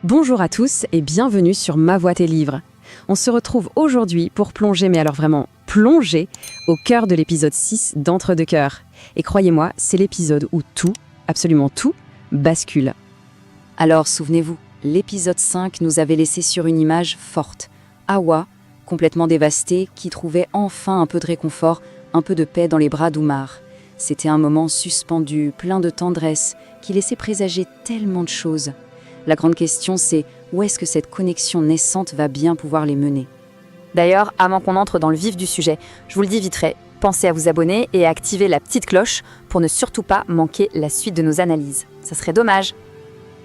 Bonjour à tous et bienvenue sur Ma Voix tes livres. On se retrouve aujourd'hui pour plonger, mais alors vraiment plonger, au cœur de l'épisode 6 d'Entre deux cœurs. Et croyez-moi, c'est l'épisode où tout, absolument tout, bascule. Alors souvenez-vous, l'épisode 5 nous avait laissé sur une image forte. Awa, complètement dévastée, qui trouvait enfin un peu de réconfort, un peu de paix dans les bras d'Umar. C'était un moment suspendu, plein de tendresse, qui laissait présager tellement de choses. La grande question, c'est où est-ce que cette connexion naissante va bien pouvoir les mener? D'ailleurs, avant qu'on entre dans le vif du sujet, je vous le dis vite fait, pensez à vous abonner et à activer la petite cloche pour ne surtout pas manquer la suite de nos analyses. Ça serait dommage.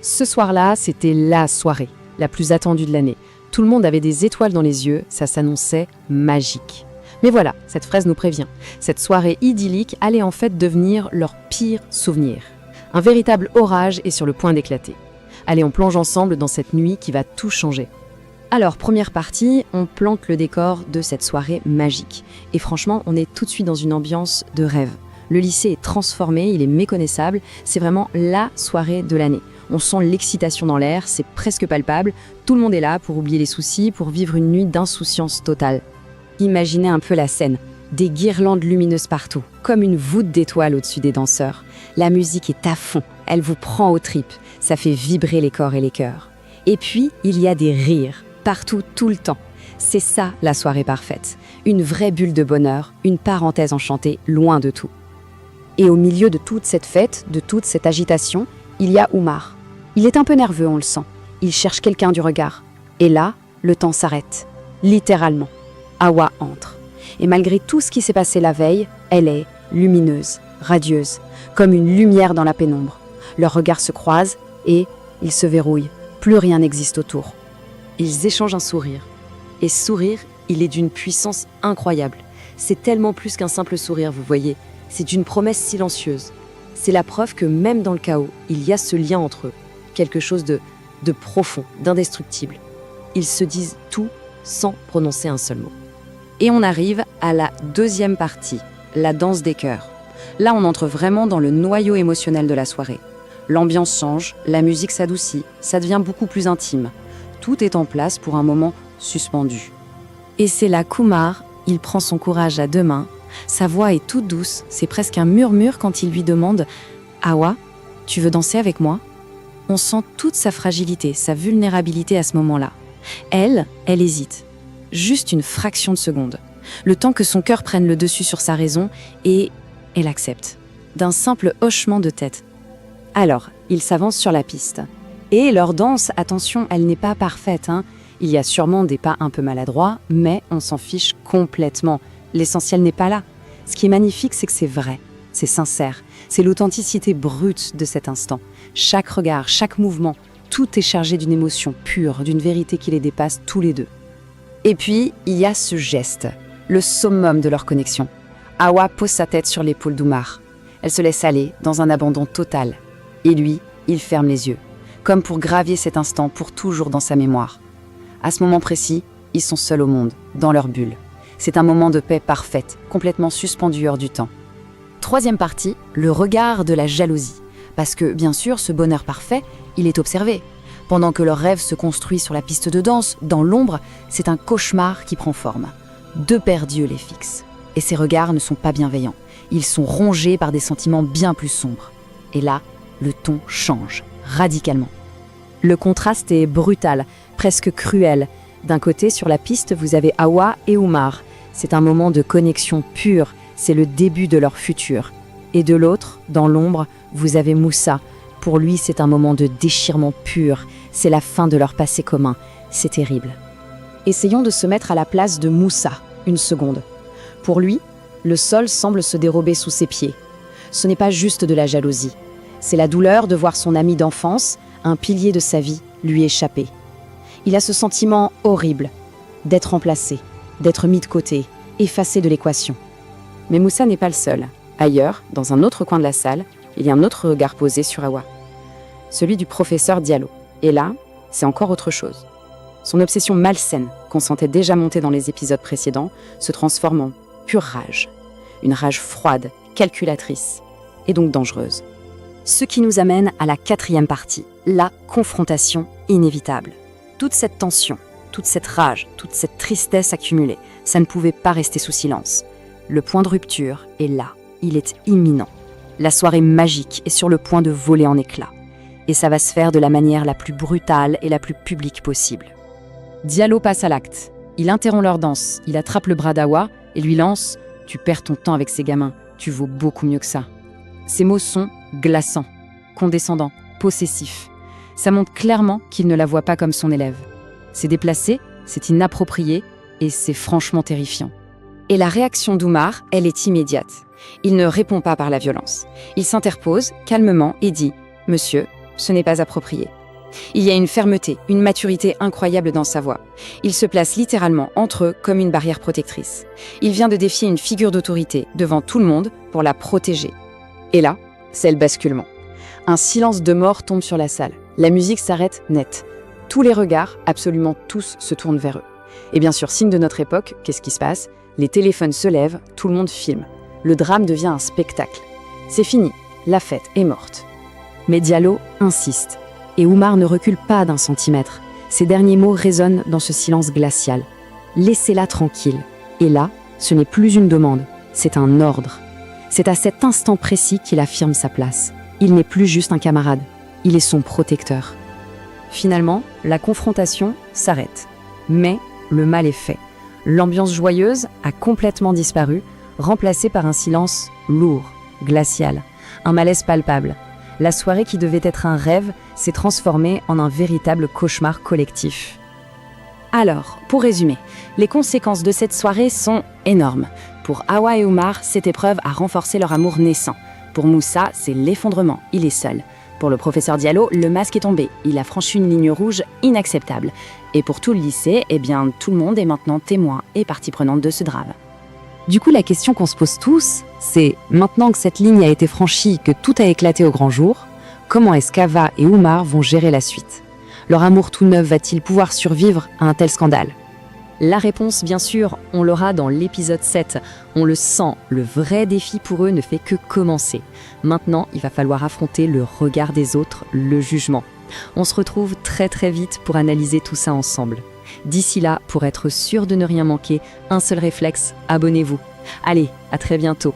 Ce soir-là, c'était la soirée, la plus attendue de l'année. Tout le monde avait des étoiles dans les yeux, ça s'annonçait magique. Mais voilà, cette fraise nous prévient. Cette soirée idyllique allait en fait devenir leur pire souvenir. Un véritable orage est sur le point d'éclater. Allez, on plonge ensemble dans cette nuit qui va tout changer. Alors, première partie, on plante le décor de cette soirée magique. Et franchement, on est tout de suite dans une ambiance de rêve. Le lycée est transformé, il est méconnaissable, c'est vraiment la soirée de l'année. On sent l'excitation dans l'air, c'est presque palpable, tout le monde est là pour oublier les soucis, pour vivre une nuit d'insouciance totale. Imaginez un peu la scène, des guirlandes lumineuses partout, comme une voûte d'étoiles au-dessus des danseurs. La musique est à fond, elle vous prend aux tripes, ça fait vibrer les corps et les cœurs. Et puis, il y a des rires, partout, tout le temps. C'est ça la soirée parfaite, une vraie bulle de bonheur, une parenthèse enchantée, loin de tout. Et au milieu de toute cette fête, de toute cette agitation, il y a Umar. Il est un peu nerveux, on le sent. Il cherche quelqu'un du regard. Et là, le temps s'arrête, littéralement. Awa entre. Et malgré tout ce qui s'est passé la veille, elle est lumineuse, radieuse, comme une lumière dans la pénombre. Leurs regards se croisent et ils se verrouillent. Plus rien n'existe autour. Ils échangent un sourire. Et ce sourire, il est d'une puissance incroyable. C'est tellement plus qu'un simple sourire, vous voyez. C'est une promesse silencieuse. C'est la preuve que même dans le chaos, il y a ce lien entre eux. Quelque chose de profond, d'indestructible. Ils se disent tout sans prononcer un seul mot. Et on arrive à la deuxième partie, la danse des cœurs. Là, on entre vraiment dans le noyau émotionnel de la soirée. L'ambiance change, la musique s'adoucit, ça devient beaucoup plus intime. Tout est en place pour un moment suspendu. Et c'est là qu'Umar, il prend son courage à deux mains. Sa voix est toute douce, c'est presque un murmure quand il lui demande « Awa, tu veux danser avec moi ?» On sent toute sa fragilité, sa vulnérabilité à ce moment-là. Elle hésite. Juste une fraction de seconde. Le temps que son cœur prenne le dessus sur sa raison et elle accepte. D'un simple hochement de tête. Alors, ils s'avancent sur la piste. Et leur danse, attention, elle n'est pas parfaite. Il y a sûrement des pas un peu maladroits, mais on s'en fiche complètement. L'essentiel n'est pas là. Ce qui est magnifique, c'est que c'est vrai, c'est sincère. C'est l'authenticité brute de cet instant. Chaque regard, chaque mouvement, tout est chargé d'une émotion pure, d'une vérité qui les dépasse tous les deux. Et puis, il y a ce geste, le summum de leur connexion. Awa pose sa tête sur l'épaule d'Umar. Elle se laisse aller dans un abandon total. Et lui, il ferme les yeux, comme pour graver cet instant pour toujours dans sa mémoire. À ce moment précis, ils sont seuls au monde, dans leur bulle. C'est un moment de paix parfaite, complètement suspendu hors du temps. Troisième partie, le regard de la jalousie. Parce que, bien sûr, ce bonheur parfait, il est observé. Pendant que leur rêve se construit sur la piste de danse, dans l'ombre, c'est un cauchemar qui prend forme. Deux paires d'yeux les fixent. Et ces regards ne sont pas bienveillants. Ils sont rongés par des sentiments bien plus sombres. Et là, le ton change, radicalement. Le contraste est brutal, presque cruel. D'un côté, sur la piste, vous avez Awa et Umar. C'est un moment de connexion pure, c'est le début de leur futur. Et de l'autre, dans l'ombre, vous avez Moussa. Pour lui, c'est un moment de déchirement pur, c'est la fin de leur passé commun. C'est terrible. Essayons de se mettre à la place de Moussa, une seconde. Pour lui, le sol semble se dérober sous ses pieds. Ce n'est pas juste de la jalousie. C'est la douleur de voir son ami d'enfance, un pilier de sa vie, lui échapper. Il a ce sentiment horrible d'être remplacé, d'être mis de côté, effacé de l'équation. Mais Moussa n'est pas le seul. Ailleurs, dans un autre coin de la salle, il y a un autre regard posé sur Awa. Celui du professeur Diallo. Et là, c'est encore autre chose. Son obsession malsaine, qu'on sentait déjà monter dans les épisodes précédents, se transforme en pure rage. Une rage froide, calculatrice, et donc dangereuse. Ce qui nous amène à la 4e partie, la confrontation inévitable. Toute cette tension, toute cette rage, toute cette tristesse accumulée, ça ne pouvait pas rester sous silence. Le point de rupture est là, il est imminent. La soirée magique est sur le point de voler en éclats. Et ça va se faire de la manière la plus brutale et la plus publique possible. Diallo passe à l'acte. Il interrompt leur danse, il attrape le bras d'Awa et lui lance « Tu perds ton temps avec ces gamins, tu vaux beaucoup mieux que ça ». Ces mots sont glaçants, condescendants, possessifs. Ça montre clairement qu'il ne la voit pas comme son élève. C'est déplacé, c'est inapproprié et c'est franchement terrifiant. Et la réaction d'Oumar, elle est immédiate. Il ne répond pas par la violence. Il s'interpose calmement et dit « Monsieur, ce n'est pas approprié ». Il y a une fermeté, une maturité incroyable dans sa voix. Il se place littéralement entre eux comme une barrière protectrice. Il vient de défier une figure d'autorité devant tout le monde pour la protéger. Et là, c'est le basculement. Un silence de mort tombe sur la salle. La musique s'arrête net. Tous les regards, absolument tous, se tournent vers eux. Et bien sûr, signe de notre époque, qu'est-ce qui se passe? Les téléphones se lèvent, tout le monde filme. Le drame devient un spectacle. C'est fini, la fête est morte. Mais Diallo insiste. Et Oumar ne recule pas d'un centimètre. Ses derniers mots résonnent dans ce silence glacial. Laissez-la tranquille. Et là, ce n'est plus une demande, c'est un ordre. C'est à cet instant précis qu'il affirme sa place. Il n'est plus juste un camarade, il est son protecteur. Finalement, la confrontation s'arrête. Mais le mal est fait. L'ambiance joyeuse a complètement disparu, remplacée par un silence lourd, glacial, un malaise palpable. La soirée qui devait être un rêve s'est transformée en un véritable cauchemar collectif. Alors, pour résumer, les conséquences de cette soirée sont énormes. Pour Awa et Oumar, cette épreuve a renforcé leur amour naissant. Pour Moussa, c'est l'effondrement, il est seul. Pour le professeur Diallo, le masque est tombé, il a franchi une ligne rouge inacceptable. Et pour tout le lycée, tout le monde est maintenant témoin et partie prenante de ce drame. Du coup, la question qu'on se pose tous, c'est, maintenant que cette ligne a été franchie, que tout a éclaté au grand jour, comment est-ce qu'Ava et Oumar vont gérer la suite? Leur amour tout neuf va-t-il pouvoir survivre à un tel scandale? La réponse, bien sûr, on l'aura dans l'épisode 7. On le sent, le vrai défi pour eux ne fait que commencer. Maintenant, il va falloir affronter le regard des autres, le jugement. On se retrouve très très vite pour analyser tout ça ensemble. D'ici là, pour être sûr de ne rien manquer, un seul réflexe, abonnez-vous. Allez, à très bientôt.